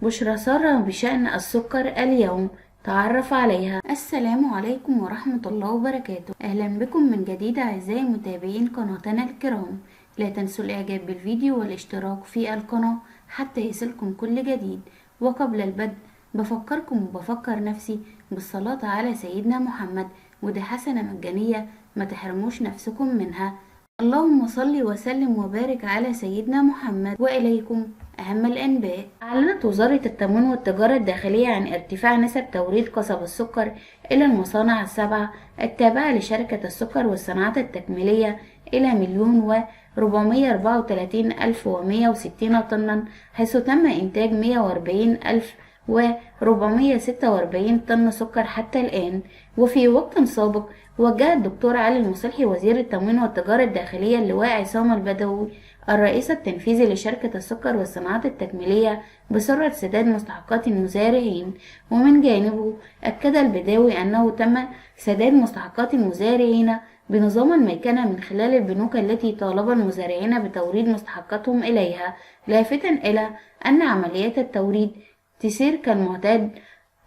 بشرى سارة بشأن السكر اليوم، تعرف عليها. السلام عليكم ورحمة الله وبركاته. أهلا بكم من جديد أعزائي متابعين قناتنا الكرام. لا تنسوا الإعجاب بالفيديو والاشتراك في القناة حتى يصلكم كل جديد. وقبل البدء بفكركم وبفكر نفسي بالصلاة على سيدنا محمد، ودي حسنة مجانية ما تحرموش نفسكم منها. اللهم صل وسلم وبارك على سيدنا محمد. وإليكم أهم الأنباء. أعلنت وزارة التموين والتجارة الداخلية عن ارتفاع نسب توريد قصب السكر إلى المصانع السبعة التابعة لشركة السكر والصناعات التكميلية إلى 1,434,160 طنا، حيث تم إنتاج 140,446 طن سكر حتى الآن. وفي وقت سابق وجه الدكتور علي المصلحي وزير التموين والتجارة الداخلية اللواء عصام البدوي الرئيس التنفيذي لشركة السكر والصناعات التكميلية بسرعة سداد مستحقات المزارعين. ومن جانبه أكد البداوي أنه تم سداد مستحقات المزارعين بنظام الميكنة من خلال البنوك التي طالب المزارعين بتوريد مستحقاتهم إليها، لافتا إلى أن عمليات التوريد تسير كالمعتاد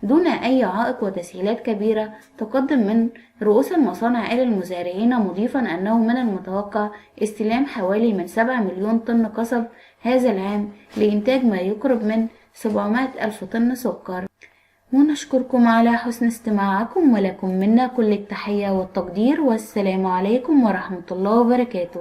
دون أي عائق وتسهيلات كبيرة تقدم من رؤوس المصانع إلى المزارعين، مضيفا أنه من المتوقع استلام حوالي من 7 مليون طن قصب هذا العام لإنتاج ما يقرب من 700 ألف طن سكر. ونشكركم على حسن استماعكم، ولكم منا كل التحية والتقدير، والسلام عليكم ورحمة الله وبركاته.